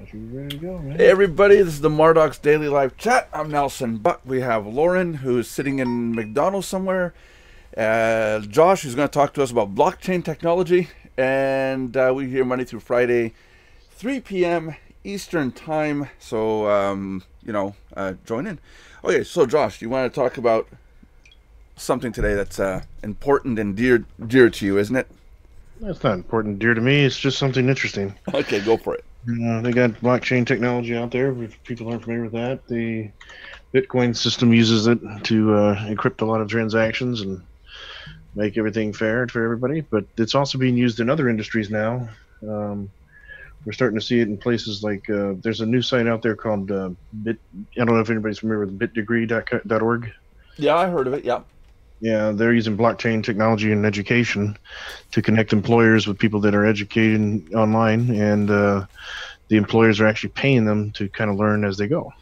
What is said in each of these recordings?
Got you ready to go, Hey man. everybody, this is the Mardox Daily Live Chat. I'm Nelson Buck. We have Lauren, who's sitting in McDonald's somewhere. Josh, who's going to talk to us about blockchain technology. And we hear Monday through Friday, 3 p.m. Eastern Time. So, join in. Okay, so Josh, you want to talk about something today that's important and dear to you, isn't it? That's not important, dear to me. It's just something interesting. Okay, go for it. They got blockchain technology out there. If people aren't familiar with that, the Bitcoin system uses it to encrypt a lot of transactions and make everything fair for everybody. But it's also being used in other industries now. We're starting to see it in places like there's a new site out there called Bit. I don't know if anybody's familiar with bitdegree.org. Yeah, I heard of it. Yeah. Yeah, they're using blockchain technology in education to connect employers with people that are educating online, and the employers are actually paying them to kind of learn as they go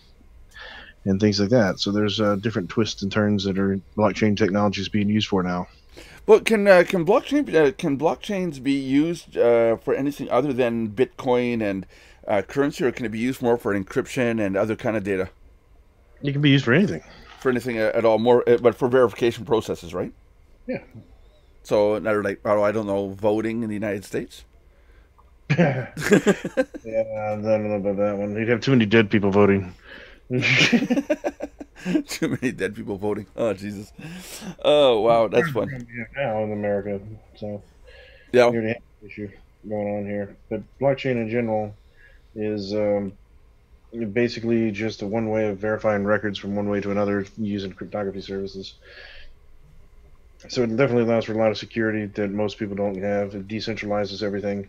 and things like that. So there's different twists and turns that are blockchain technology is being used for now. Well, can blockchains be used for anything other than Bitcoin and currency, or can it be used more for encryption and other kind of data? It can be used for anything. For anything at all, more, but for verification processes, right? Yeah. So, another like, oh, I don't know, voting in the United States. Yeah, I don't know about that one. You'd have too many dead people voting. Too many dead people voting. Oh Jesus. Oh wow, that's fun. Now in America, so Yeah. we already have an issue going on here. But blockchain in general is basically just a one way of verifying records from one way to another using cryptography services. So it definitely allows for a lot of security that most people don't have. It decentralizes everything,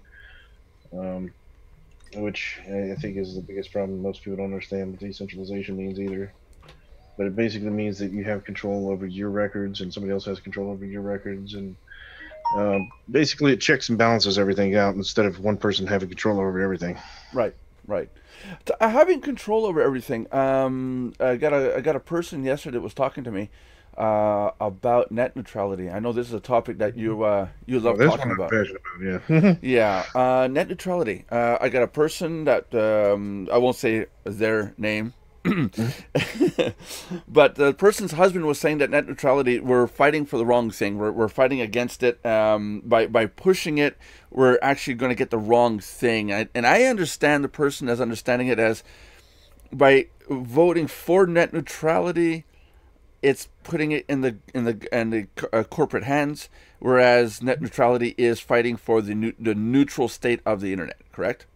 which I think is the biggest problem. Most people don't understand what decentralization means either. But it basically means that you have control over your records and somebody else has control over your records. And basically it checks and balances everything out instead of one person having control over everything. Right. Right. Having control over everything. I got a person yesterday that was talking to me about net neutrality. I know this is a topic that you love This talking one I'm about. passionate about, yeah. Yeah, net neutrality. I got a person that I won't say their name, but the person's husband was saying that net neutrality, we're fighting for the wrong thing. We're fighting against it. By pushing it, we're actually going to get the wrong thing. And I understand the person as understanding it as by voting for net neutrality, it's putting it in the corporate hands, whereas net neutrality is fighting for the neutral state of the internet. Correct?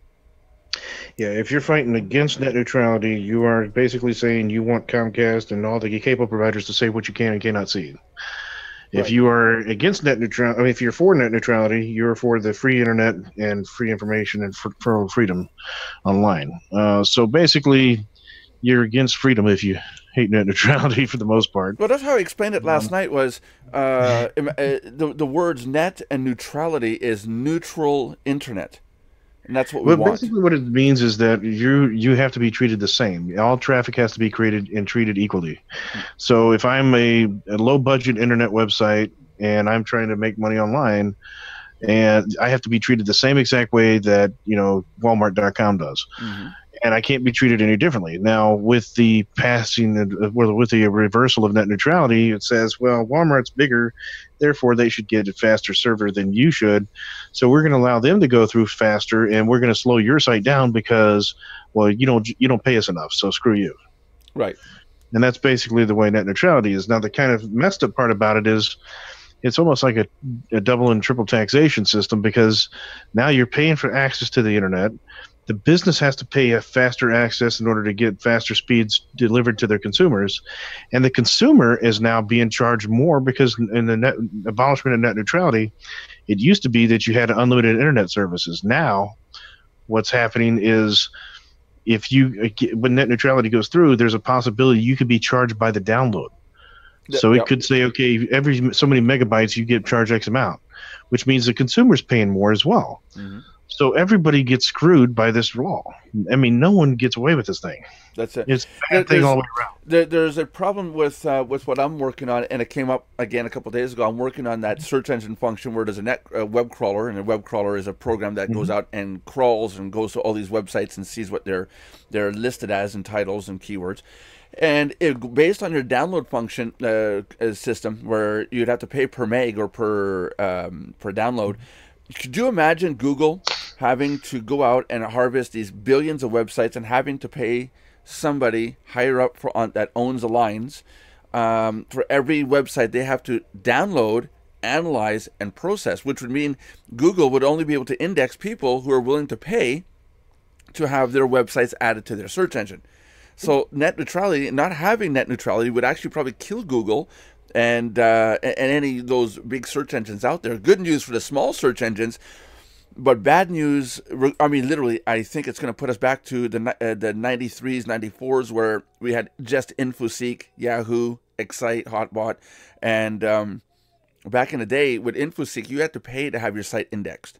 Yeah, if you're fighting against net neutrality, you are basically saying you want Comcast and all the cable providers to say what you can and cannot see. If Right. you are against net neutrality, I mean, if you're for net neutrality, you're for the free internet and free information and for freedom online. So basically, you're against freedom if you hate net neutrality for the most part. Well, that's how I explained it last Um, night. Was the words net and neutrality is neutral internet, and that's what we Well, want. basically, what it means is that you have to be treated the same. All traffic has to be created and treated equally. So, if I'm a low budget internet website and I'm trying to make money online, and I have to be treated the same exact way that Walmart.com does, Hmm. and I can't be treated any differently. Now, with the with the reversal of net neutrality, it says, well, Walmart's bigger, therefore they should get a faster server than you should. So we're going to allow them to go through faster, and we're going to slow your site down because, well, you don't pay us enough, so screw you. Right. And that's basically the way net neutrality is. Now, the kind of messed up part about it is it's almost like a double and triple taxation system because now you're paying for access to the internet. The business has to pay a faster access in order to get faster speeds delivered to their consumers, and the consumer is now being charged more because in the abolishment of net neutrality, it used to be that you had unlimited internet services. Now, what's happening is when net neutrality goes through, there's a possibility you could be charged by the download. So it Yep. could say, okay, every so many megabytes you get charged X amount, which means the consumer's paying more as well. Hmm. So everybody gets screwed by this law. I mean, no one gets away with this thing. That's it. It's a bad thing all the way around. There's a problem with what I'm working on, and it came up again a couple of days ago. I'm working on that search engine function where there's a web crawler, and a web crawler is a program that goes out and crawls and goes to all these websites and sees what they're listed as in titles and keywords. And based on your download function system, where you'd have to pay per meg or per download, could you imagine Google having to go out and harvest these billions of websites and having to pay somebody higher up that owns the lines for every website they have to download, analyze, and process, which would mean Google would only be able to index people who are willing to pay to have their websites added to their search engine. So net neutrality, not having net neutrality, would actually probably kill Google and any of those big search engines out there. Good news for the small search engines, but bad news. I mean, literally, I think it's going to put us back to the 93s, 94s, where we had just InfoSeek, Yahoo, Excite, Hotbot, and back in the day with InfoSeek, you had to pay to have your site indexed,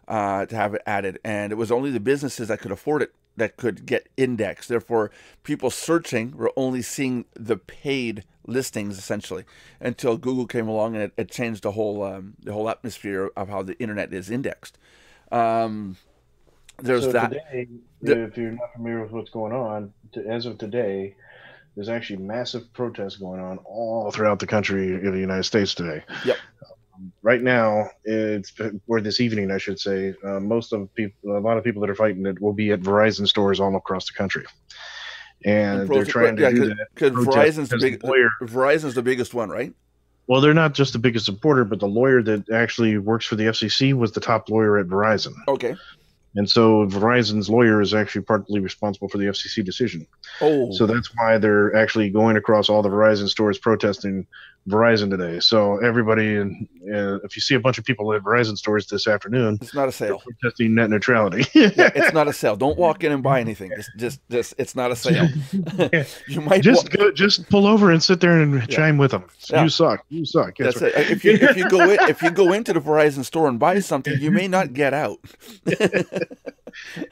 to have it added, and it was only the businesses that could afford it that could get indexed. Therefore, people searching were only seeing the paid listings essentially, until Google came along and it changed the whole atmosphere of how the internet is indexed. There's So that. today, if you're not familiar with what's going on, as of today, there's actually massive protests going on all throughout the country in the United States today. Yep. Right now, or this evening, I should say, a lot of people that are fighting it will be at Verizon stores all across the country, and they're trying to do that because Verizon's Verizon's the biggest one, right? Well, they're not just the biggest supporter, but the lawyer that actually works for the FCC was the top lawyer at Verizon. Okay. And so Verizon's lawyer is actually partly responsible for the FCC decision. Oh. So that's why they're actually going across all the Verizon stores protesting Verizon today. So everybody, if you see a bunch of people at Verizon stores this afternoon, it's not a sale. Protesting net neutrality. Yeah, it's not a sale. Don't walk in and buy anything. Just it's not a sale. You might just pull over and sit there and chime with them. Yeah. You suck. You suck. That's right. If you go into the Verizon store and buy something, you may not get out.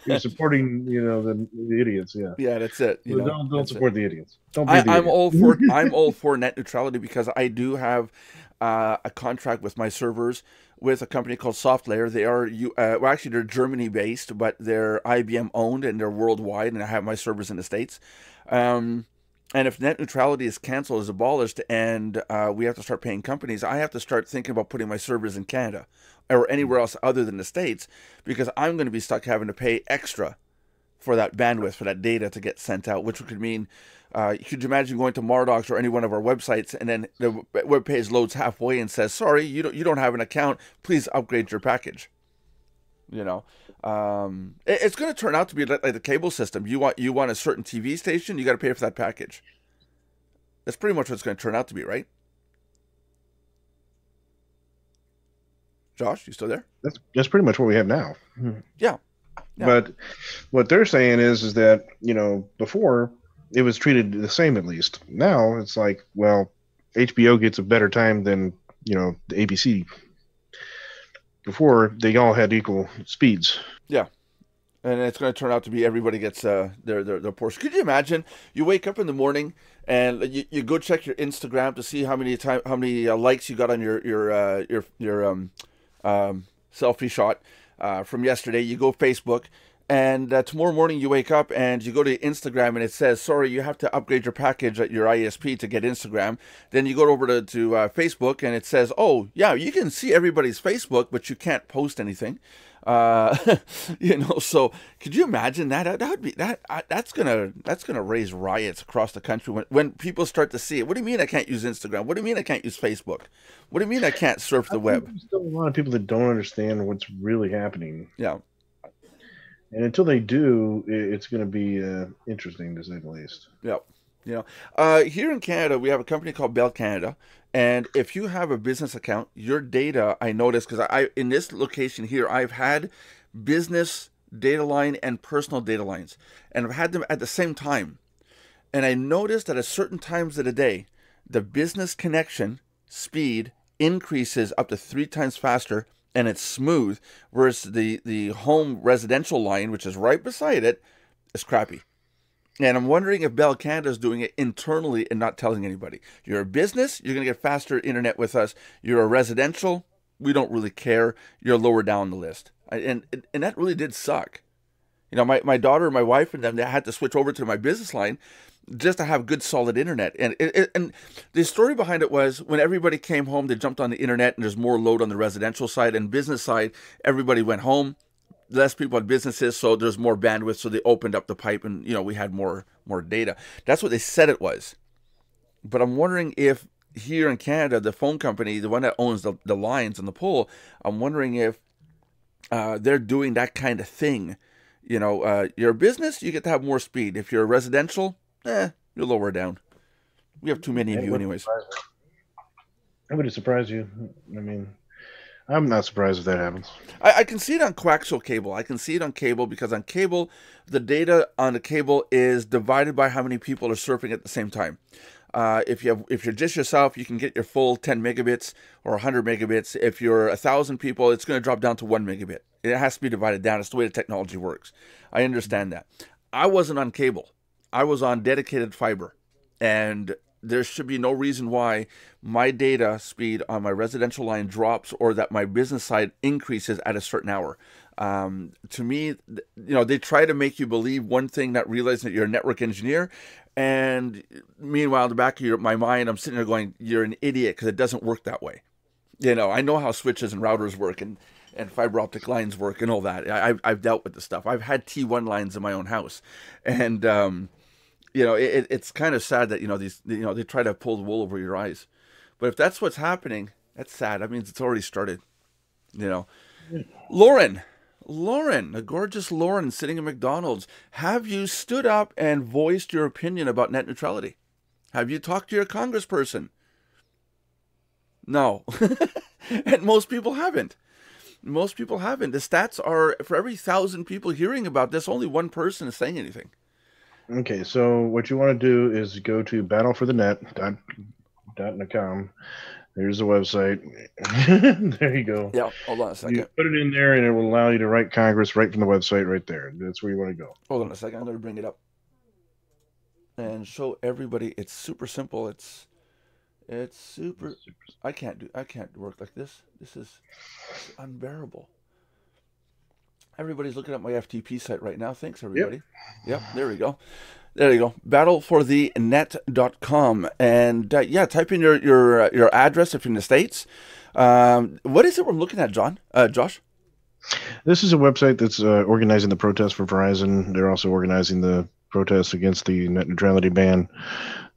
You're supporting, the idiots. Yeah. Yeah, that's it. Don't support the idiots. Don't be I'm all for net neutrality, because I do have a contract with my servers with a company called SoftLayer. They are actually they're Germany based, but they're IBM owned and they're worldwide. And I have my servers in the States. And if net neutrality is canceled, is abolished, and we have to start paying companies, I have to start thinking about putting my servers in Canada or anywhere else other than the States, because I'm going to be stuck having to pay extra for that bandwidth, for that data to get sent out, which could mean, could you imagine going to Mardox or any one of our websites, and then the web page loads halfway and says, sorry, you don't have an account, please upgrade your package. It's going to turn out to be like the cable system. You want a certain TV station, you got to pay for that package. That's pretty much what it's going to turn out to be, right? Josh, you still there? That's pretty much what we have now. Yeah. But what they're saying is that, before it was treated the same, at least. Now it's like, well, HBO gets a better time than, the ABC. Before, they all had equal speeds. Yeah. And it's going to turn out to be everybody gets their portion. Could you imagine? You wake up in the morning and you go check your Instagram to see how many likes you got on your selfie shot from yesterday. You go Facebook, and tomorrow morning you wake up and you go to Instagram and it says, sorry, you have to upgrade your package at your ISP to get Instagram. Then you go over to Facebook and it says, oh yeah, you can see everybody's Facebook, but you can't post anything. So could you imagine that? That would be that's gonna raise riots across the country when people start to see it. What do you mean I can't use Instagram? What do you mean I can't use Facebook? What do you mean I can't surf the web? There's still a lot of people that don't understand what's really happening. Yeah. And until they do, it's going to be interesting, to say the least. Yep. Here in Canada, we have a company called Bell Canada, and if you have a business account, your data, I noticed, because in this location here, I've had business data line and personal data lines, and I've had them at the same time. And I noticed that at certain times of the day, the business connection speed increases up to 3 times faster, and it's smooth, whereas the home residential line, which is right beside it, is crappy. And I'm wondering if Bell Canada is doing it internally and not telling anybody. You're a business, you're going to get faster internet with us. You're a residential, we don't really care. You're lower down the list. And that really did suck. You know, my daughter, my wife, and them, they had to switch over to my business line just to have good, solid internet. And the story behind it was when everybody came home, they jumped on the internet, and there's more load on the residential side. And business side, everybody went home. Less people had businesses, so there's more bandwidth, so they opened up the pipe, and we had more data. That's what they said it was. But I'm wondering if here in Canada, the phone company, the one that owns the lines and the pole, I'm wondering if they're doing that kind of thing. You're a business, you get to have more speed. If you're a residential, you're lower down. We have too many of you anyways. That would surprise you. I mean, I'm not surprised if that happens. I can see it on coaxial cable. I can see it on cable because on cable, the data on the cable is divided by how many people are surfing at the same time. If you're just yourself, you can get your full 10 megabits or 100 megabits. If you're 1,000 people, it's going to drop down to 1 megabit. It has to be divided down. It's the way the technology works. I understand that. I wasn't on cable. I was on dedicated fiber, and there should be no reason why my data speed on my residential line drops or that my business side increases at a certain hour. To me, they try to make you believe one thing, not realizing that you're a network engineer. And meanwhile, in the back of my mind, I'm sitting there going, you're an idiot because it doesn't work that way. I know how switches and routers work and fiber optic lines work and all that. I've dealt with the stuff. I've had T1 lines in my own house. And, it's kind of sad that, they try to pull the wool over your eyes. But if that's what's happening, that's sad. That means it's already started. Lauren, the gorgeous Lauren sitting at McDonald's. Have you stood up and voiced your opinion about net neutrality? Have you talked to your congressperson? No. And most people haven't. The stats are, for every 1,000 people hearing about this, only one person is saying anything. Okay, so what you want to do is go to battleforthenet.com. There's the website. There you go. Yeah, hold on a second. You put it in there, and it will allow you to write Congress right from the website right there. That's where you want to go. Hold on a second. I'm going to bring it up and show everybody. It's super simple. It's super. I can't work like this. This is unbearable. Everybody's looking at my FTP site right now. Thanks, everybody. Yep, there we go. There you go. Battleforthenet.com. And type in your address if you're in the States. What is it we're looking at, Josh? This is a website that's organizing the protest for Verizon. They're also organizing the protests against the net neutrality ban.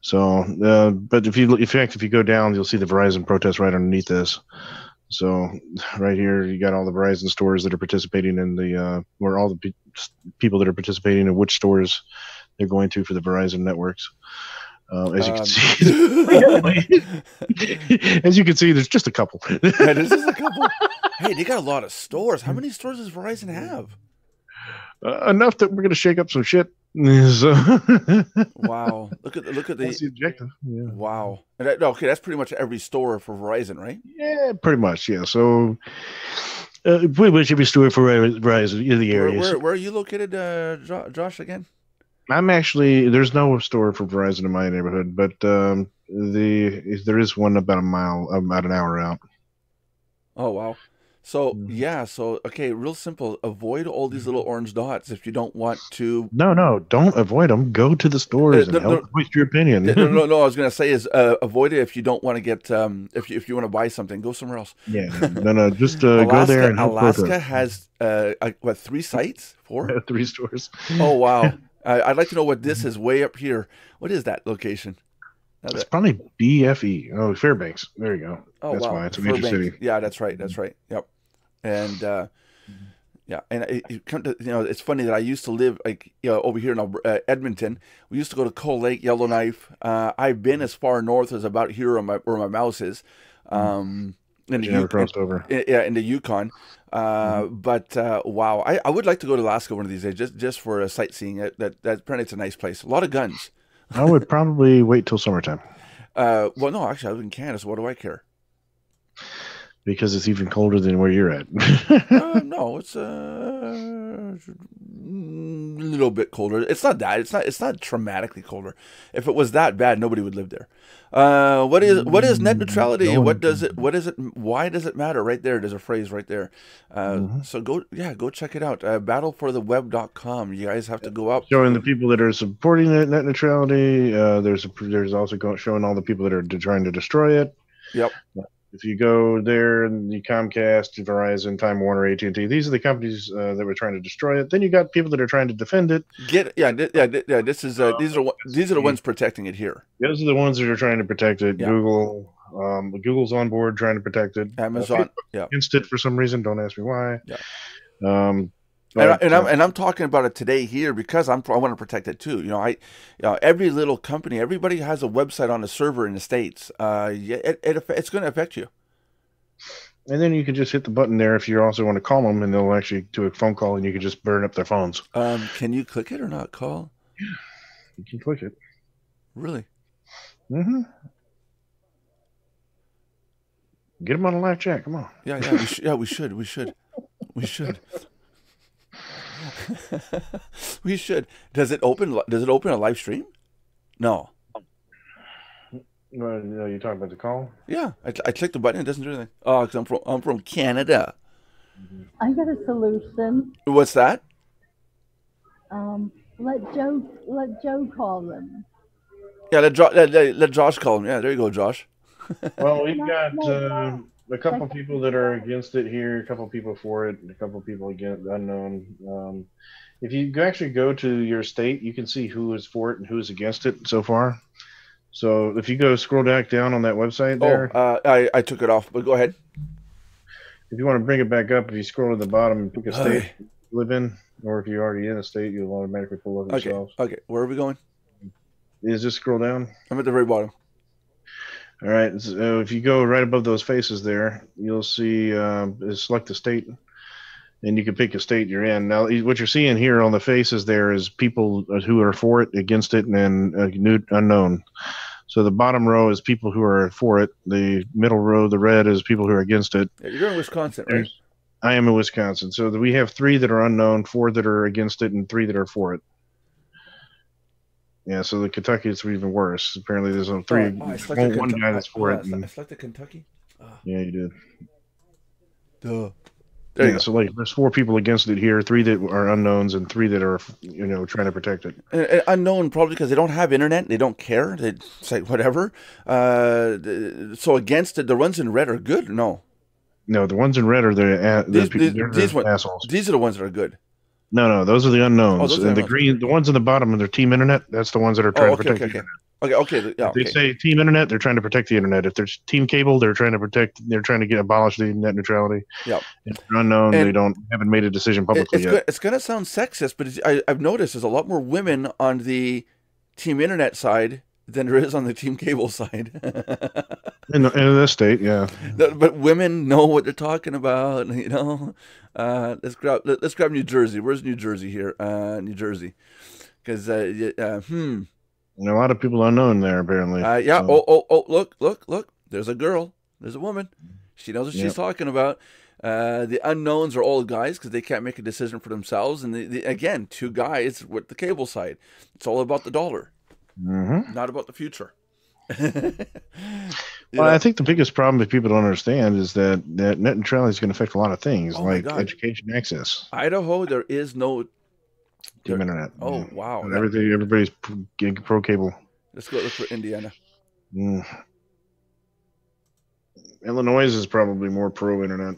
So, but if you go down, you'll see the Verizon protest right underneath this. So right here, you got all the Verizon stores that are participating in or all the people that are participating in which stores they're going to for the Verizon networks. As you can see, there's just a couple. There's just a couple. Hey, they got a lot of stores. How many stores does Verizon have? Enough that we're going to shake up some shit. So wow, look at that's the objective. Yeah. Wow. Okay, that's pretty much every store for Verizon, right? Yeah, pretty much. Yeah. So pretty much every store for Verizon in the areas. Where are you located, Josh? Again? I'm actually, there's no store for Verizon in my neighborhood, but there is one about an hour out. Oh wow. So okay, real simple. Avoid all these little orange dots if you don't want to. No, don't avoid them. Go to the stores and voice your opinion. No. I was gonna say is avoid it if you don't want to get if you want to buy something, go somewhere else. Yeah, no, just go there. And Alaska has 3 sites? 4? 3 stores. Oh wow. I'd like to know what this is way up here. What is that location? It's probably BFE. Oh, Fairbanks. There you go. Oh, that's why it's a major city. Yeah, that's right. Yep. And and it come to, it's funny that I used to live over here in Edmonton. We used to go to Coal Lake, Yellowknife. I've been as far north as about here where my mouse is. You never crossed over. In the Yukon. But wow, I would like to go to Alaska one of these days, just for a sightseeing. That apparently it's a nice place. A lot of guns. I would probably wait till summertime. Well, no, actually, I live in Canada, so what do I care? because it's even colder than where you're at. No, it's a little bit colder. It's not that. It's not dramatically colder. If it was that bad, nobody would live there. What is net neutrality? No What one does can. it? What is it? Why does it matter? Right there, there's a phrase right there. Mhm. So go check it out. Battlefortheweb.com. You guys have to go up. Showing the people that are supporting net neutrality. There's also showing all the people that are trying to destroy it. Yep. If you go there, the Comcast, Verizon, Time Warner, AT&T, these are the companies that were trying to destroy it. Then you got people that are trying to defend it. This is these are the ones protecting it here. Those are the ones that are trying to protect it. Yeah. Google's on board trying to protect it. Amazon. Yeah. Against it for some reason. Don't ask me why. Yeah. But, I'm talking about it today here because I want to protect it too. Every little company, everybody has a website on a server in the States. It's going to affect you. And then you can just hit the button there if you also want to call them, and they'll actually do a phone call, and you can just burn up their phones. Can you click it or not call? Yeah, you can click it. Really? Mm-hmm. Get them on a live chat. Come on. Yeah, we should. We should. We should. Does it open a live stream? No. No, you're talking about the call? Yeah, I clicked the button. It doesn't do anything. Oh, because I'm from Canada. I got a solution. What's that? Let Joe call them. Yeah, let Josh call him. Yeah, there you go, Josh. Well, we've got a couple people that are against it here, a couple people for it, and a couple people against unknown. If you actually go to your state, you can see who is for it and who is against it so far. So if you go scroll back down on that website there. I took it off, but go ahead. If you want to bring it back up, if you scroll to the bottom and pick a state you live in, or if you're already in a state, you'll automatically pull up yourself. Okay, where are we going? Just scroll down. I'm at the very bottom. All right. So if you go right above those faces there, you'll see select the state, and you can pick a state you're in. Now, what you're seeing here on the faces there is people who are for it, against it, and unknown. So the bottom row is people who are for it. The middle row, the red, is people who are against it. You're in Wisconsin, right? I am in Wisconsin. So we have 3 that are unknown, 4 that are against it, and 3 that are for it. Yeah, so the Kentucky is even worse. Apparently, there's one guy that's for it. I selected Kentucky. Yeah, you did. Duh. So there's 4 people against it here, 3 that are unknowns, and 3 that are trying to protect it. Unknown probably because they don't have internet, they don't care, they say whatever. So against it, the ones in red are good. No, the ones in red are these assholes. These are the ones that are good. No, those are the unknowns. And the green, the ones in the bottom, are team internet. That's the ones that are trying to protect the internet. Okay. Yeah, if they say team internet, they're trying to protect the internet. If there's team cable, they're trying to abolish the net neutrality. Yeah. If they're unknown, they haven't made a decision publicly yet. It's going to sound sexist, but I've noticed there's a lot more women on the team internet side than there is on the team cable side. in this state, yeah. But women know what they're talking about, Let's grab New Jersey. Where's New Jersey here? New Jersey. Because And a lot of people unknown there, apparently. Yeah. So. Look. There's a girl. There's a woman. She knows what she's talking about. The unknowns are old guys because they can't make a decision for themselves. And again, 2 guys with the cable side. It's all about the dollar, not about the future. I think the biggest problem that people don't understand is that net neutrality is going to affect a lot of things, like education access. Idaho, there is no team internet. Oh, wow. Everybody's pro cable. Let's go look for Indiana. Illinois is probably more pro internet.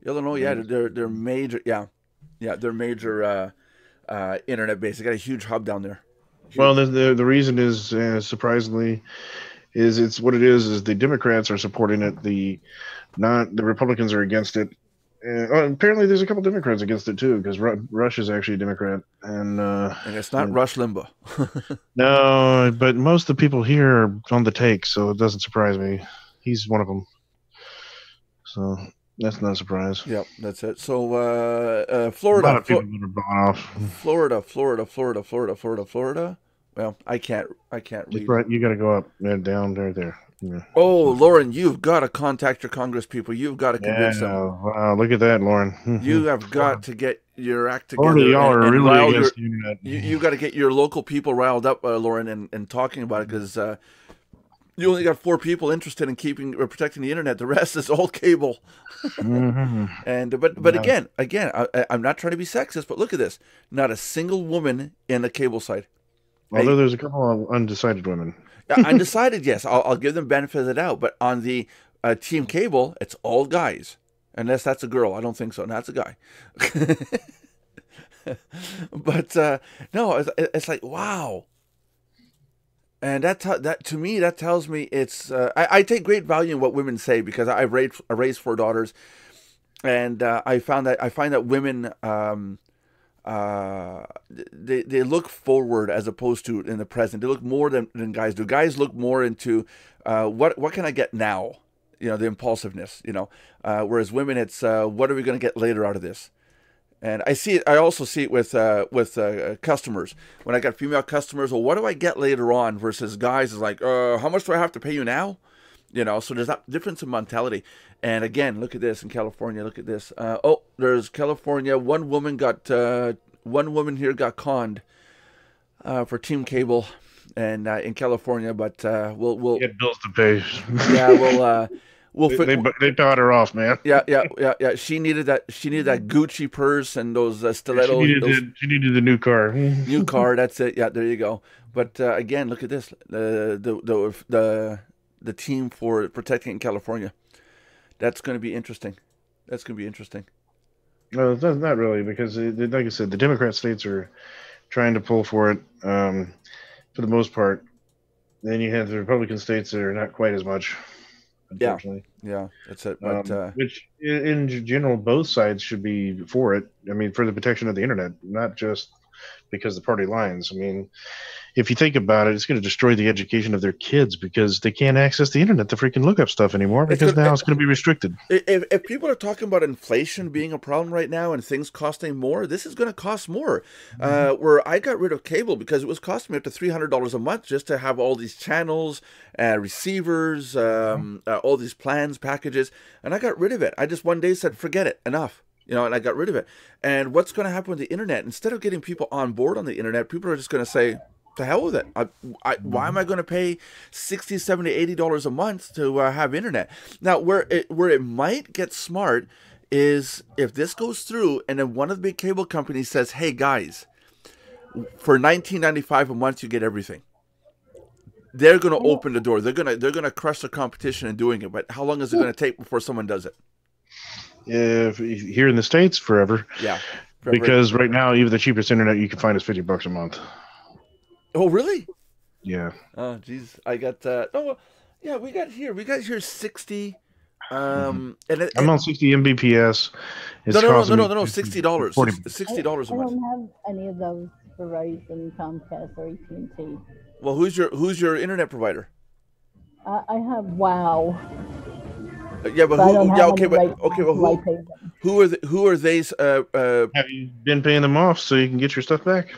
Illinois, they're major. They're major internet base. They got a huge hub down there. Huge. Well, the reason is surprisingly it's what it is the Democrats are supporting it. The Republicans are against it. Apparently, there's a couple Democrats against it too, because Rush is actually a Democrat, and it's not Rush Limbaugh. No, but most of the people here are on the take, so it doesn't surprise me. He's one of them, so that's not a surprise. Yep, that's it. So Florida, a lot of people that are blown off. Florida. Well, I can't read. Right, you got to go up and down there. Oh, Lauren, you've got to contact your Congress people. You've got to convince them. Wow, look at that, Lauren. You have got to get your act Florida, together y'all are and really rile your. against the internet. You got to get your local people riled up, Lauren, and talking about it, because you only got 4 people interested in keeping or protecting the internet. The rest is all cable. And but Yeah. again, I'm not trying to be sexist, but look at this. Not a single woman in the cable side. Although there's a couple of undecided women. Undecided, yes. I'll give them benefit of the doubt. But on the team cable, it's all guys. Unless that's a girl. I don't think so. No, that's a guy. But no, it's like, wow. And that to me, that tells me it's. I take great value in what women say, because I raised 4 daughters, and I find that women they look forward as opposed to in the present. They look more than guys do. Guys look more into what can I get now, the impulsiveness, whereas women, it's what are we going to get later out of this. And I also see it with customers. When I got female customers, well, what do I get later on, versus guys is like, how much do I have to pay you now? So there's that difference in mentality. And again, look at this in California. Look at this. There's California. One woman here got conned for Team Cable, and in California. But we'll Get bills to pay. yeah, we'll They bought her off, man. yeah. She needed that Gucci purse and those stiletto. She needed the new car. New car. That's it. Yeah, there you go. But again, look at this. The team for protecting in California. That's going to be interesting. No, it's not really, because, like I said, the Democrat states are trying to pull for it for the most part. Then you have the Republican states that are not quite as much, unfortunately. Yeah, that's it. But which, in general, both sides should be for it. I mean, for the protection of the internet, not just because of the party lines. I mean, if you think about it, it's going to destroy the education of their kids, because they can't access the internet to freaking look up stuff anymore, because now it's going to be restricted. If people are talking about inflation being a problem right now and things costing more, this is going to cost more. Where I got rid of cable because it was costing me up to $300 a month just to have all these channels, receivers, all these plans, packages, and I got rid of it. I just one day said, forget it, enough. And I got rid of it. And what's going to happen with the internet? Instead of getting people on board on the internet, people are just going to say, to hell with it. Why am I going to pay $60, $70, $80 a month to have internet? Now, where it might get smart is if this goes through, and then one of the big cable companies says, "Hey guys, for $19.95 a month, you get everything." They're going to open the door. They're going to crush the competition in doing it. But how long is it going to take before someone does it? Here in the States, forever. Yeah. Forever. Because right now, even the cheapest internet you can find is $50 a month. Oh, really? Yeah. Oh, geez. I got yeah, we got here 60. And I'm on 60 Mbps. No, $60. $60 a I month. don't have any of those Verizon, Comcast, or AT&T. Well, who's your internet provider? I have WoW. Yeah, but I don't have okay, any but right okay, now, but so I pay them. who are they? Have you been paying them off so you can get your stuff back?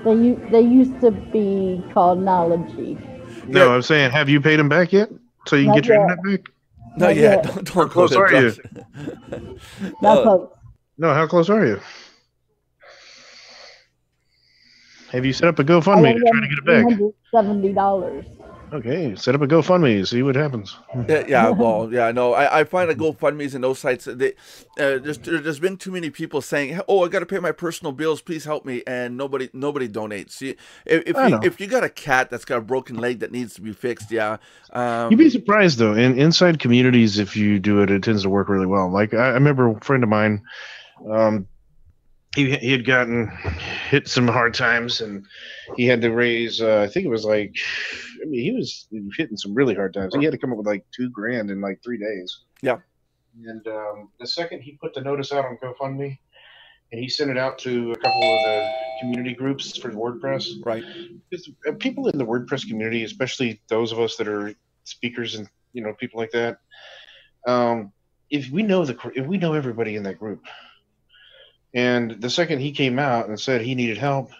They used to be called Knology. No, Yeah. I'm saying, have you paid them back yet so you can Not get your yet. internet back? Not yet. Don't go close there, are you? Josh. Not close. No, how close are you? Have you set up a I GoFundMe owe to try to get it back? them $170. Okay, set up a GoFundMe, see what happens. Well, yeah, no. I find that GoFundMe's and those sites, there's been too many people saying, "Oh, I got to pay my personal bills. Please help me," and nobody donates. See, if you got a cat that's got a broken leg that needs to be fixed, yeah. You'd be surprised though. Inside communities, if you do it, it tends to work really well. Like I remember a friend of mine. He had gotten hit some hard times, and he had to raise. I think it was like, I mean, he was hitting some really hard times. He had to come up with like $2,000 in like 3 days. Yeah. And the second he put the notice out on GoFundMe, and he sent it out to a couple of the community groups for WordPress. Right. Because people in the WordPress community, especially those of us that are speakers and people like that, if we know everybody in that group. And the second he came out and said he needed help,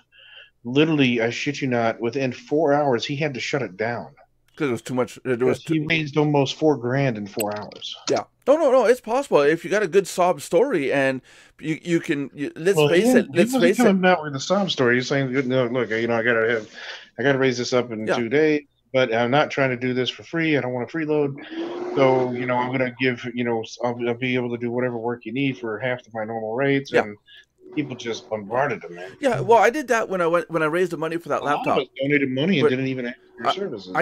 literally, I shit you not, within 4 hours, he had to shut it down. because it was too much. There was He raised almost $4,000 in 4 hours. Yeah. No. It's possible if you got a good sob story and you can. Let's face it. Let's He face wasn't it. coming out with a sob story. He's saying, "No, look, I gotta raise this up in Yeah. 2 days, but I'm not trying to do this for free. I don't want to freeload. So, I'm gonna give, I'll be able to do whatever work you need for half of my normal rates." Yeah. And people just bombarded him, man. Yeah. Well, I did that when I raised the money for that A lot laptop. of us donated money and But didn't even ask for your services.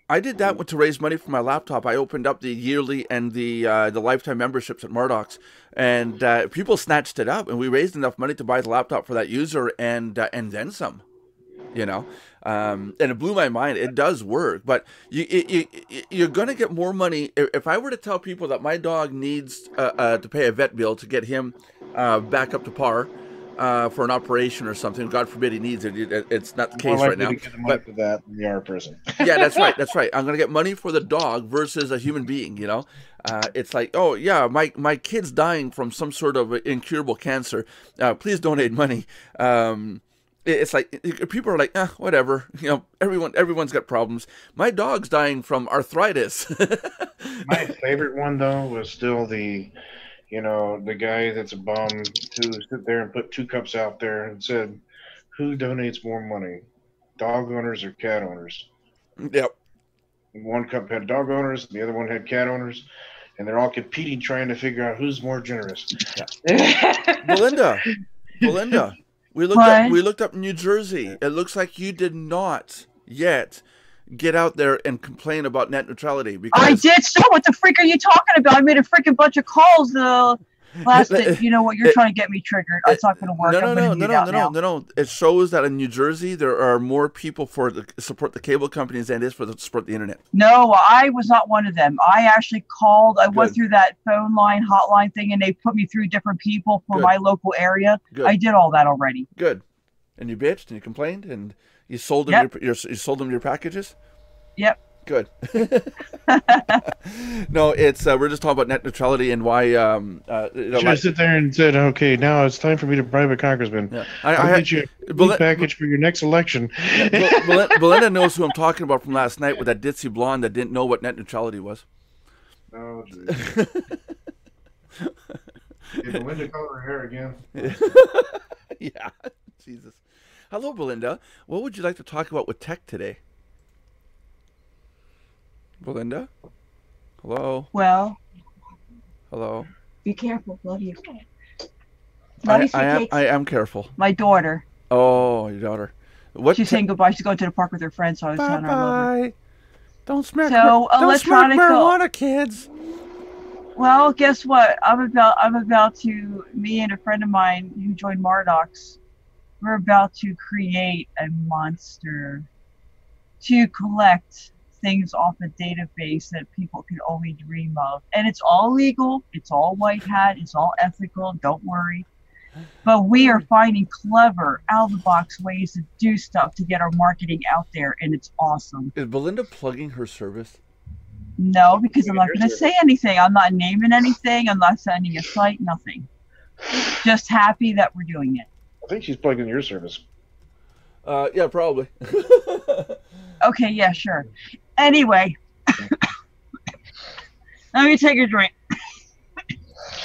I did that to raise money for my laptop. I opened up the yearly and the lifetime memberships at Mardox, and people snatched it up, and we raised enough money to buy the laptop for that user and then some. And it blew my mind. It does work, but you're going to get more money. If I were to tell people that my dog needs to pay a vet bill to get him back up to par for an operation or something, God forbid he needs it. It's not the case right now. But for that, we are a person. Yeah, that's right. That's right. I'm going to get money for the dog versus a human being, It's like, oh, yeah, my kid's dying from some sort of incurable cancer. Please donate money. It's like people are like, whatever. Everyone's got problems. My dog's dying from arthritis. My favorite one though was still the guy that's a bum who stood there and put 2 cups out there and said, "Who donates more money, dog owners or cat owners?" Yep. One cup had dog owners, the other one had cat owners, and they're all competing, trying to figure out who's more generous. Yeah. Belinda. We looked up New Jersey. It looks like you did not yet get out there and complain about net neutrality. Because I did. So what the freak are you talking about? I made a freaking bunch of calls last day. You know what? You're trying to get me triggered. It's not going to work. No. It shows that in New Jersey there are more people to support the cable companies than it is to support the internet. No, I was not one of them. I actually called. I went through that phone line, hotline thing, and they put me through different people for my local area. Good. I did all that already. Good. And you bitched and you complained and you sold them you sold them your packages? Yep. Good. No, it's we're just talking about net neutrality and why. Should I sit there and said, "Okay, now it's time for me to bribe a congressman. Yeah. I'll get you a package for your next election." Yeah, Belinda knows who I'm talking about from last night with that ditzy blonde that didn't know what net neutrality was. Oh, geez. Did Belinda color her hair again? Yeah, Jesus. Hello, Belinda. What would you like to talk about with tech today? Belinda? Hello? Well. Hello? Be careful. Love you. I am careful. My daughter. Oh, your daughter. She's saying goodbye. She's going to the park with her friends, so I was telling her I love her. Don't smoke marijuana, kids. Well, guess what? I'm about to, me and a friend of mine who joined Mardox, we're about to create a monster to collect things off a database that people can only dream of. And it's all legal, it's all white hat, it's all ethical, don't worry. But we are finding clever, out-of-the-box ways to do stuff to get our marketing out there, and it's awesome. Is Belinda plugging her service? No, because I'm not going to say anything. I'm not naming anything. I'm not sending a site, nothing. Just happy that we're doing it. I think she's plugging your service. Yeah, probably. Okay, yeah, sure. Anyway, let me take a drink.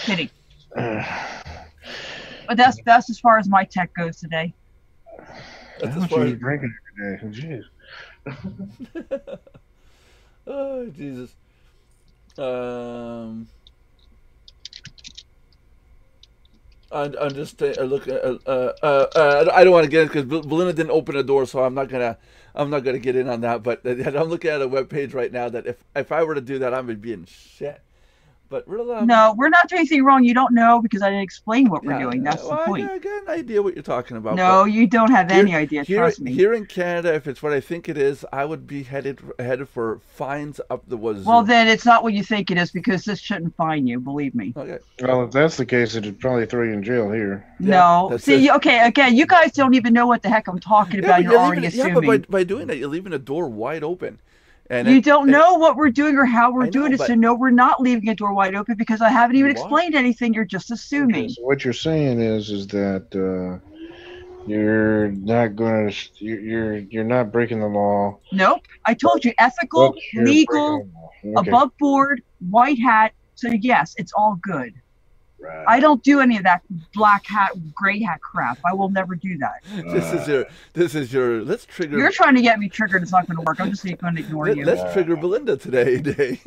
Kidding. But that's as far as my tech goes today. That's as far as drinking every day. Jeez. Oh, Jesus. I'm just looking. I don't want to get it because Belinda didn't open the door, so I'm not gonna get in on that. But I'm looking at a web page right now that if I were to do that, I would be in shit. But no, we're not doing anything wrong. You don't know because I didn't extain what we're doing. That's the point. I got an idea what you're talking about. No, you don't have any idea. Trust me. Here in Canada, if it's what I think it is, I would be headed for fines up the wazoo. Well, then it's not what you think it is because this shouldn't fine you. Believe me. Okay. Well, if that's the case, it'd probably throw you in jail here. No. See, okay, again, you guys don't even know what the heck I'm talking about. You're already assuming. Yeah, but by doing that, you're leaving the door wide open. And you don't know what we're doing or how we're doing it, so no, we're not leaving a door wide open because I haven't even explained anything. You're just assuming. Okay, so what you're saying is that You're not going to. You're not breaking the law. Nope. I told you, ethical, But you're legal, breaking the law. Okay. above board, white hat. So yes, it's all good. Right. I don't do any of that black hat, gray hat crap. I will never do that. This is your. Let's trigger. You're trying to get me triggered. It's not going to work. I'm just going to ignore you. Let's trigger Belinda today, Day.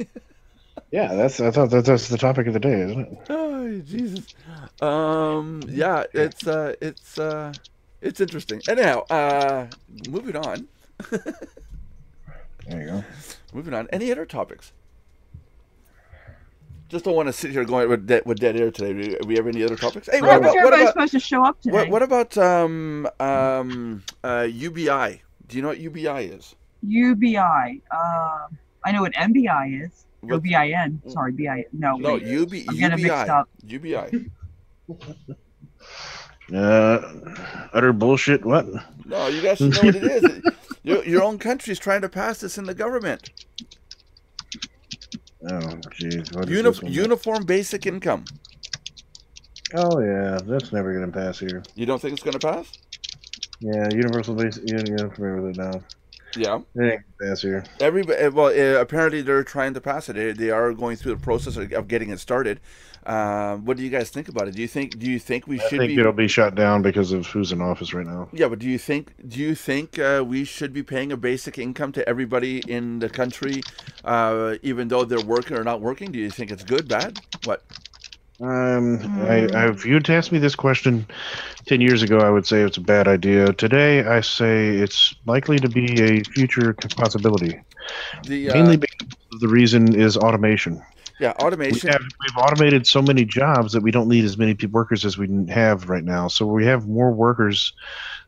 Yeah, I thought that's the topic of the day, isn't it? Oh, Jesus. Yeah, it's interesting. Anyhow, moving on. There you go. Moving on. Any other topics? Just don't want to sit here going with dead air today. Do we have any other topics? Hey, what about supposed to show up today? What about UBI? Do you know what UBI is? UBI. I know what MBI is. OBIN. Sorry, BIN. No, UBI. I'm getting mixed up. UBI. Utter bullshit. What? No, you guys should know what it is. Your own country's trying to pass this in the government. Oh, jeez. Uniform basic income. Oh, yeah. That's never going to pass here. You don't think it's going to pass? Yeah, universal basic. You're familiar with it now. Yeah. It ain't gonna pass here. Apparently they're trying to pass it. They are going through the process of getting it started. What do you guys think about it? Do you think we should? I think it'll be shut down because of who's in office right now. Yeah, but do you think we should be paying a basic income to everybody in the country, even though they're working or not working? Do you think it's good, bad, what? If you'd asked me this question 10 years ago, I would say it's a bad idea. Today, I say it's likely to be a future possibility. Mainly because the reason is automation. Yeah, automation. We've automated so many jobs that we don't need as many workers as we have right now. So we have more workers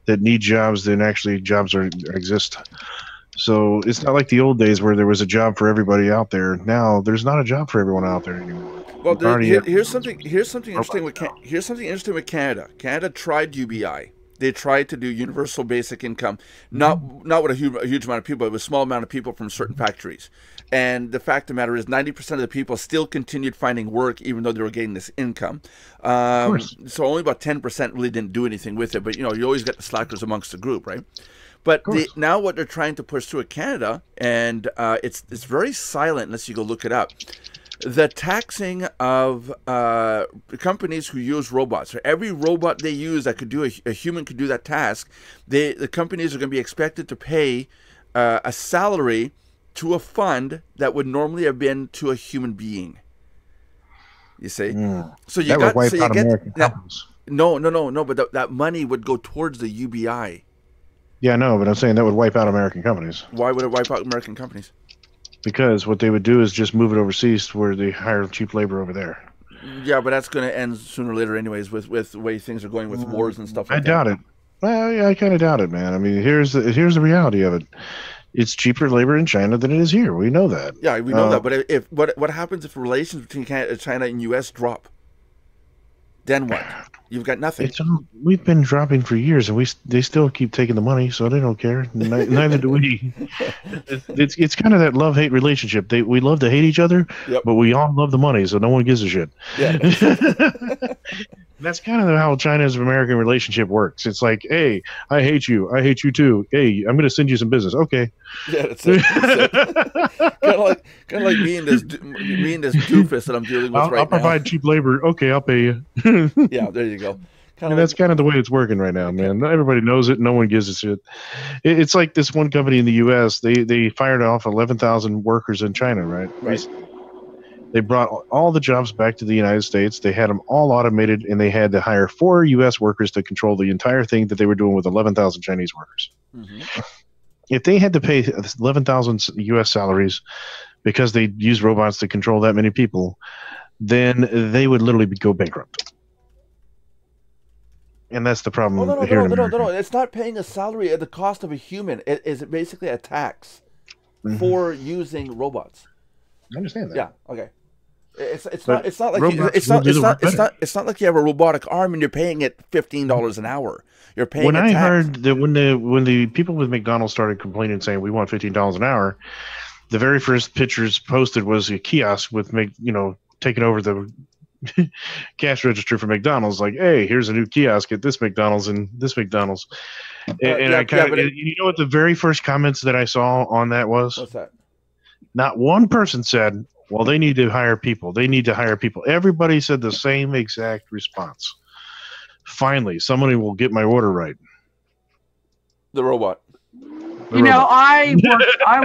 that need jobs than actually jobs exist. So it's not like the old days where there was a job for everybody out there. Now there's not a job for everyone out there anymore. Well, here's something interesting with Canada. Canada tried UBI. They tried to do universal basic income, not with a huge amount of people, but with a small amount of people from certain factories. And the fact of the matter is 90% of the people still continued finding work even though they were getting this income. So only about 10% really didn't do anything with it. But, you always get the slackers amongst the group, right? But now what they're trying to push through at Canada, and it's very silent unless you go look it up, the taxing of companies who use robots. For every robot they use that could do a human could do that task, the companies are going to be expected to pay a salary to a fund that would normally have been to a human being. You see, so you got so you get that, no, but that money would go towards the UBI. Yeah, no, but I'm saying that would wipe out American companies. Why would it wipe out American companies? Because what they would do is just move it overseas where they hire cheap labor over there. Yeah, but that's going to end sooner or later anyways with the way things are going with wars and stuff like that. I doubt it. Well, yeah, I kind of doubt it, man. I mean, here's the reality of it. It's cheaper labor in China than it is here. We know that. Yeah, we know that. But what happens if relations between China and U.S. drop? Then what? You've got nothing. We've been dropping for years, and they still keep taking the money, so they don't care. Neither do we. It's kind of that love-hate relationship. We love to hate each other, but we all love the money, so no one gives a shit. Yeah. That's kind of how China's American relationship works. It's like, hey, I hate you too. Hey, I'm going to send you some business. Okay. Yeah, that's it. kind of like me and this doofus that I'm dealing with right now. I'll provide cheap labor. Okay, I'll pay you. Yeah, there you go. That's kind of the way it's working right now, man. Everybody knows it. No one gives a shit. It's like this one company in the U.S. They fired off 11,000 workers in China, right? They brought all the jobs back to the United States. They had them all automated, and they had to hire 4 U.S. workers to control the entire thing that they were doing with 11,000 Chinese workers. Mm-hmm. If they had to pay 11,000 U.S. salaries because they used robots to control that many people, then they would literally go bankrupt. And that's the problem. No. It's not paying a salary at the cost of a human. It is basically a tax for using robots. I understand that. Yeah. Okay. It's not like you have a robotic arm and you're paying it $15 an hour. You're paying. When I heard that when the people with McDonald's started complaining saying we want $15 an hour, the very first pictures posted was a kiosk with taking over the cash register for McDonald's, like, hey, here's a new kiosk at this McDonald's and this McDonald's. And I kind of, you know what the very first comments that I saw on that was? What's that? Not one person said, well, they need to hire people. They need to hire people. Everybody said the same exact response. Finally, somebody will get my order right. The robot. You know, I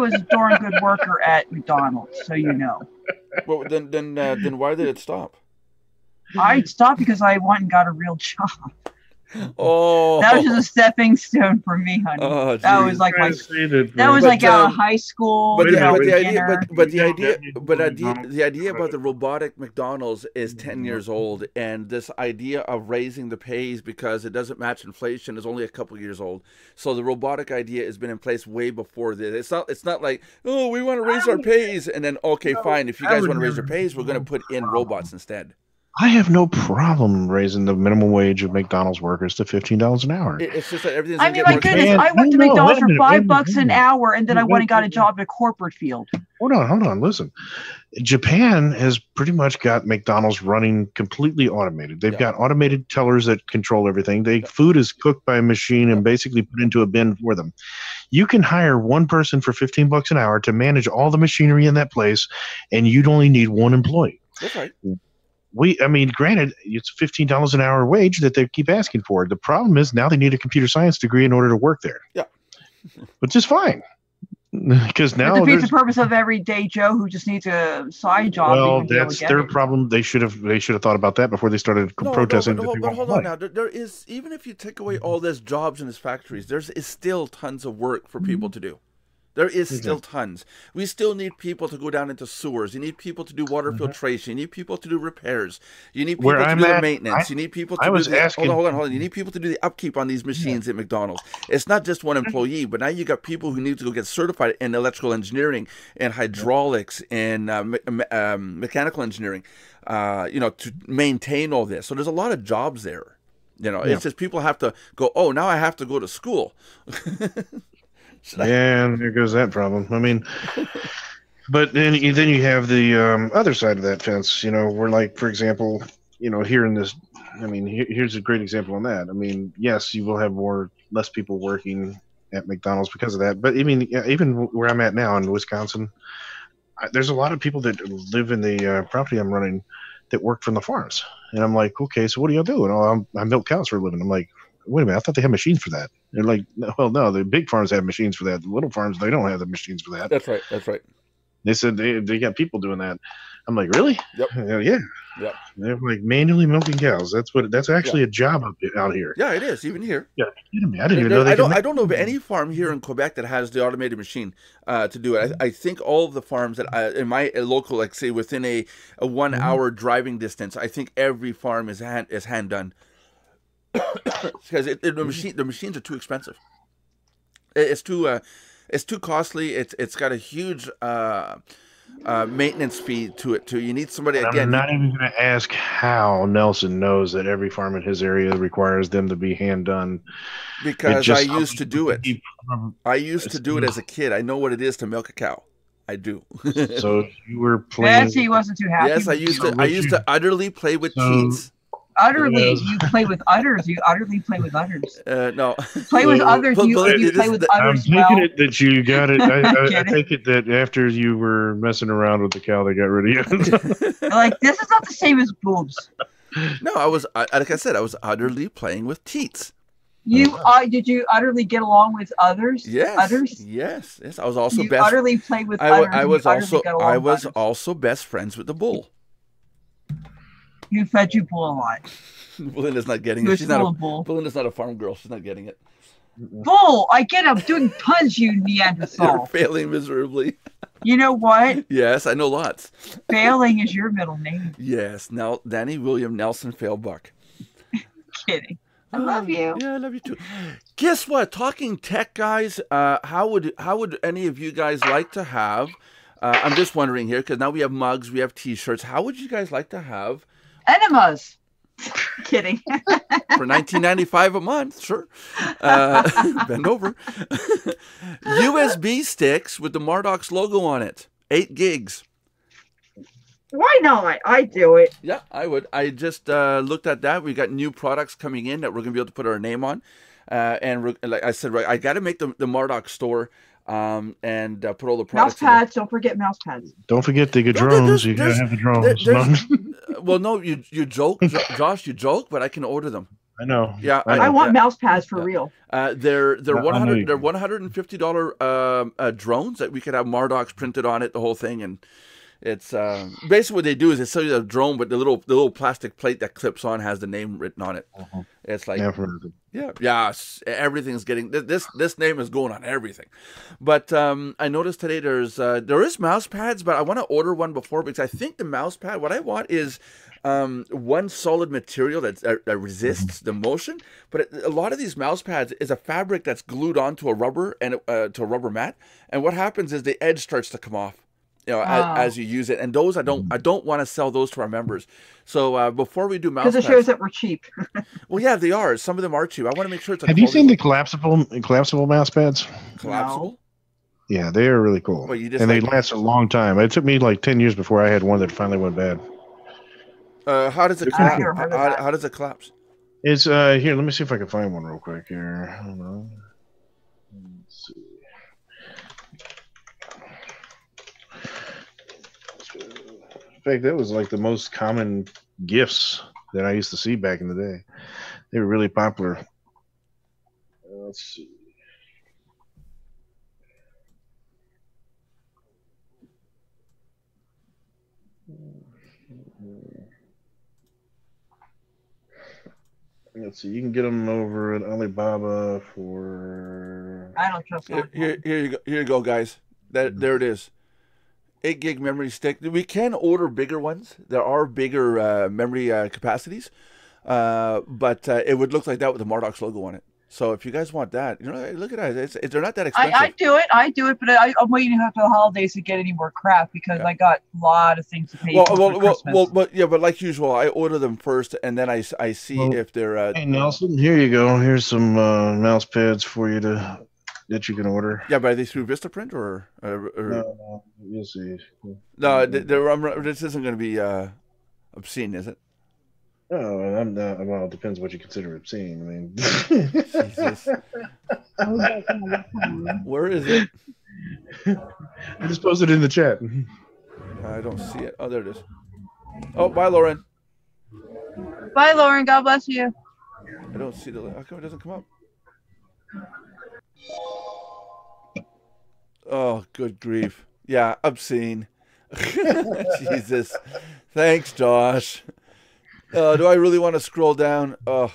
was a darn good worker at McDonald's, so you know. Well, then why did it stop? I stopped because I went and got a real job. Oh, that was just a stepping stone for me, honey. Oh, that was like my. That was like out of high school. But the idea about the robotic McDonald's is 10 years old, and this idea of raising the pays because it doesn't match inflation is only a couple years old. So the robotic idea has been in place way before this. It's not like, oh, we want to raise our pays, and then okay, fine. If you guys want to raise your pays, we're going to put in robots instead. I have no problem raising the minimum wage of McDonald's workers to $15 an hour. It's just that everything's. I mean, my goodness, I went to McDonald's for $5 an hour, and then I went and got a job in a corporate field. Hold on. Listen, Japan has pretty much got McDonald's running completely automated. They've got automated tellers that control everything. Food is cooked by a machine and basically put into a bin for them. You can hire one person for $15 an hour to manage all the machinery in that place, and you'd only need one employee. That's right. Granted, it's $15 an hour wage that they keep asking for. The problem is now they need a computer science degree in order to work there. Yeah. Which is fine. Because now it defeats the purpose of everyday Joe who just needs a side job. Well, that's their problem. They should have thought about that before they started protesting. But hold on now. There is, even if you take away all these jobs in these factories, there is still tons of work for people to do. There is still tons. We still need people to go down into sewers. You need people to do water filtration. You need people to do repairs. You need people to do the maintenance. You need people to hold on. You need people to do the upkeep on these machines at McDonald's. It's not just one employee, but now you got people who need to go get certified in electrical engineering and hydraulics and mechanical engineering, to maintain all this. So there's a lot of jobs there. It's just people have to go, oh, now I have to go to school. Yeah, and there goes that problem. I mean, but then you have the other side of that fence. Where, like, for example, here in this, here's a great example on that. Yes, you will have less people working at McDonald's because of that. But even where I'm at now in Wisconsin, there's a lot of people that live in the property I'm running that work from the farms, and I'm like, okay, so what do y'all do? And I milk cows for a living. I'm like, wait a minute, I thought they had machines for that. They're like, well, no, the big farms have machines for that. The little farms, they don't have the machines for that. That's right. They said they got people doing that. I'm like, really? Yep. Yeah. Yep. They're like manually milking cows. That's actually a job out here. Yeah, it is, even here. Yeah, I didn't even know I don't know of any farm here in Quebec that has the automated machine to do it. I think all of the farms that in my local, like, say, within a 1 hour driving distance, I think every farm is hand done. Because the machines are too expensive. It's too costly. It's got a huge maintenance fee to it too. You need somebody again. I'm not even going to ask how Nelson knows that every farm in his area requires them to be hand done. Because I used to do it. I used to do it as a kid. I know what it is to milk a cow. I do. So you were playing. Yes, he wasn't too happy. Yes, I used to utterly play with teats. Utterly, you play with udders. You utterly play with udders. No. Play with others. You play with udders. I'm taking it that you got it. I take it that after you were messing around with the cow, they got rid of you. Like, this is not the same as boobs. No, like I said, I was utterly playing with teats. Did you utterly get along with others? Yes. Others? Yes. I was also you utterly played with others. I was also best friends with the bull. You fed your bull a lot. Belinda's not getting it. Belinda's not a farm girl. She's not getting it. Bull! I get up doing puns, you Neanderthal. You're failing miserably. You know what? Yes, I know lots. Failing is your middle name. Yes. Now, Danny William Nelson Failbuck. Kidding. I love you. Yeah, I love you too. Guess what? Talking tech, guys. How would any of you guys like to have? I'm just wondering here because now we have mugs, we have T-shirts. How would you guys like to have? Enemas. Kidding. For $19.95 a month, sure. Bend over. USB sticks with the Mardox logo on it. 8 gigs. Why not? I do it. Yeah, I would. I just looked at that. We got new products coming in that we're gonna be able to put our name on, and like I said, right, I got to make the Mardox store, and put all the Mouse products in there. pads. Don't forget mouse pads. Don't forget the No, drones. You gotta have the drones. there's well, no, you joke, Josh, you joke, but I can order them. I know. Yeah, I want mouse pads for real. They're I know 100 you they're can. $150 drones that we could have Mardox printed on it, the whole thing, and it's basically what they do is they sell you the drone, but the little plastic plate that clips on has the name written on it. It's like everything's getting this name is going on everything. But I noticed today there is mouse pads, but I want to order one before because I think the mouse pad what I want is one solid material that resists the motion. But a lot of these mouse pads is a fabric that's glued onto a rubber and to a rubber mat, and what happens is the edge starts to come off. You know, as you use it, and those I don't want to sell those to our members. So before we do mouse pads, because it shows that we're cheap. well, yeah, they are. Some of them are cheap. I want to make sure it's. Have you seen the collapsible mouse pads? Collapsible? Yeah, they are really cool, Well, and they last a long time. It took me like 10 years before I had one that finally went bad. How does it collapse? How does it collapse? It's here. Let me see if I can find one real quick here. Hold on. Let's see. In fact, that was like the most common gifts that I used to see back in the day. They were really popular. Let's see. Let's see. You can get them over at Alibaba for. I don't trust that. Here you go. Here you go, guys. There it is. 8 gig memory stick. We can order bigger ones. There are bigger memory capacities, but it would look like that with the Mardox logo on it. So if you guys want that, you know, look at that. They're not that expensive. I do it, but I'm waiting after the holidays to get any more crap because I got a lot of things to pay for Christmas. But like usual, I order them first, and then I see if they're. Hey Nelson, here you go. Here's some mouse pads for you that you can order. Yeah, but are they through Vistaprint or? No, you'll see. No, this isn't going to be obscene, is it? No, I'm not. Well, it depends what you consider obscene. I mean, Jesus. Where is it? I just posted it in the chat. I don't see it. Oh, there it is. Oh, bye, Lauren. Bye, Lauren. God bless you. I don't see the. How come it doesn't come up? Oh, good grief. Yeah, obscene. Jesus. Thanks, Josh. Do I really want to scroll down? Oh,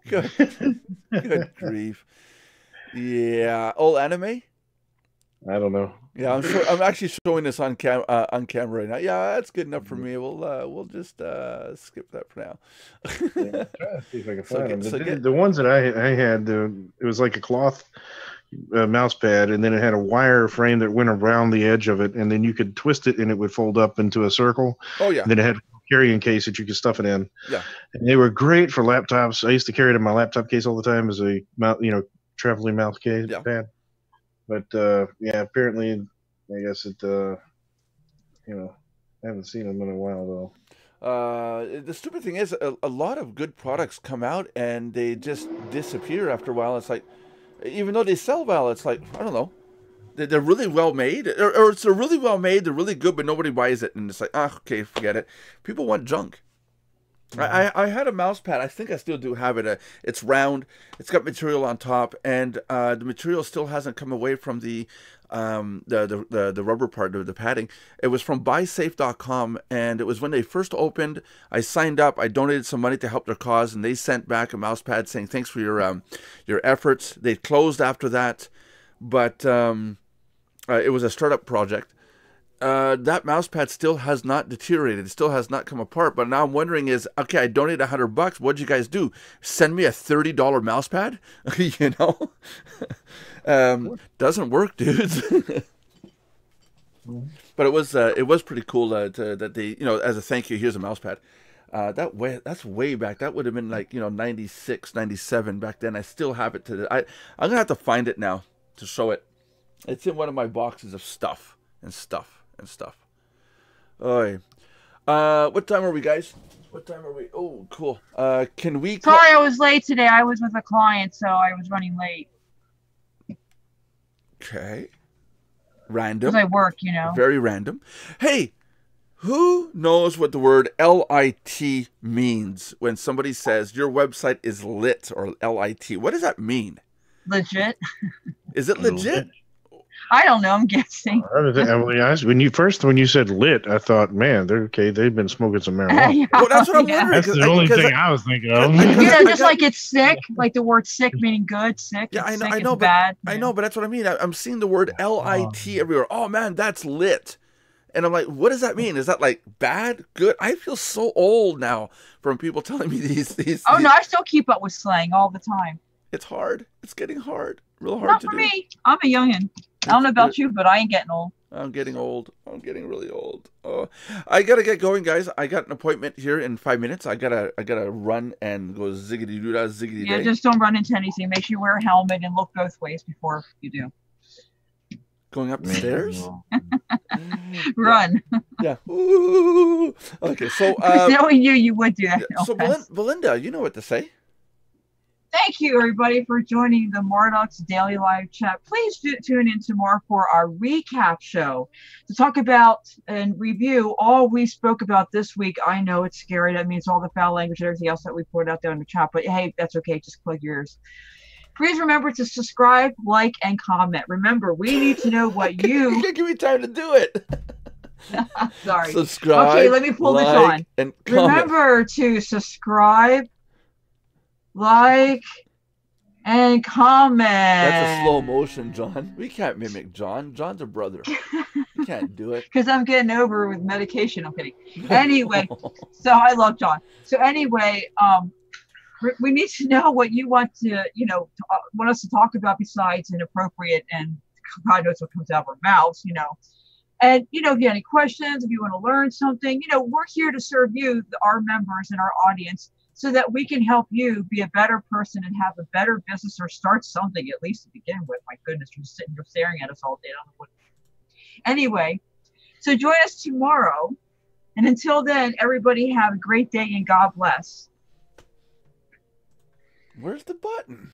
good grief. Yeah. Old anime? I don't know. Yeah, I'm actually showing this on camera right now. Yeah, that's good enough for me. We'll just skip that for now. Yeah, try to see if I can find them. The ones that I had, it was like a cloth mouse pad, and then it had a wire frame that went around the edge of it, and then you could twist it, and it would fold up into a circle. Oh yeah. And then it had a carrying case that you could stuff it in. Yeah. And they were great for laptops. I used to carry it in my laptop case all the time as a traveling mouse case pad. But yeah, apparently, I guess it. I haven't seen them in a while though. The stupid thing is, a lot of good products come out and they just disappear after a while. It's like, even though they sell well, it's like, I don't know, they're really well made, or it's really well made, they're really good, but nobody buys it, and it's like, okay, forget it. People want junk. I had a mouse pad. I think I still do have it. It's round. It's got material on top, and the material still hasn't come away from the rubber part of the padding. It was from buysafe.com, and it was when they first opened. I signed up. I donated some money to help their cause, and they sent back a mouse pad saying thanks for your efforts. They closed after that, but it was a startup project. That mouse pad still has not deteriorated. It still has not come apart. But now I'm wondering is, okay, I donated $100. What'd you guys do? Send me a $30 mouse pad? You know? Doesn't work, dudes. But it was pretty cool that they, as a thank you, here's a mouse pad. That's way back. That would have been like, 96, 97 back then. I still have it I'm going to have to find it now to show it. It's in one of my boxes of stuff. Oy. What time are we, guys? What time are we? Oh, cool. Can we? Sorry, I was late today. I was with a client, so I was running late. Okay. Random. Because I work, you know. Very random. Hey, who knows what the word LIT means when somebody says your website is lit or LIT? What does that mean? Legit. Is it legit? I don't know. I'm guessing. When you said lit, I thought, man, they're okay. They've been smoking some marijuana. Yeah. Well, that's what I'm wondering. That's the only thing I was thinking of. You know, just like it's sick, like the word sick meaning good, sick. Yeah, I know, sick I know, is bad. I know, but that's what I mean. I'm seeing the word LIT everywhere. Oh man, that's lit. And I'm like, what does that mean? Is that like bad, good? I feel so old now from people telling me these. Oh no, I still keep up with slang all the time. It's hard. It's getting hard. Real hard Not to for do. me. I'm a youngin. I don't know about you, but I ain't getting old. I'm getting old. I'm getting really old. Oh, I gotta get going, guys. I got an appointment here in 5 minutes. I gotta run and go ziggity doo dah ziggity. Yeah, just don't run into anything. Make sure you wear a helmet and look both ways before you do. Going up the stairs? Run. Yeah. Ooh. Okay, so knowing you would do that. Yeah, No so offense. Belinda, you know what to say. Thank you, everybody, for joining the Mardox Daily Live Chat. Please tune in tomorrow for our recap show to talk about and review all we spoke about this week. I know it's scary. That means all the foul language and everything else that we put out there in the chat. But hey, that's okay. Just plug your ears. Please remember to subscribe, like, and comment. Remember, we need to know what you... You can't give me time to do it. Sorry. Subscribe. Okay, let me pull this on. And comment. Remember to subscribe, like, and comment. That's a slow motion, John. We can't mimic John. John's a brother. We can't do it. Because I'm getting over with medication. I'm kidding. Anyway, so I love John. So anyway, we need to know what you want to, want us to talk about besides inappropriate, and God knows what comes out of our mouths, And, if you have any questions, if you want to learn something, we're here to serve you, our members and our audience, so that we can help you be a better person and have a better business, or start something at least to begin with. My goodness, you're sitting here staring at us all day. I don't know what. Anyway, so join us tomorrow. And until then, everybody have a great day and God bless. Where's the button?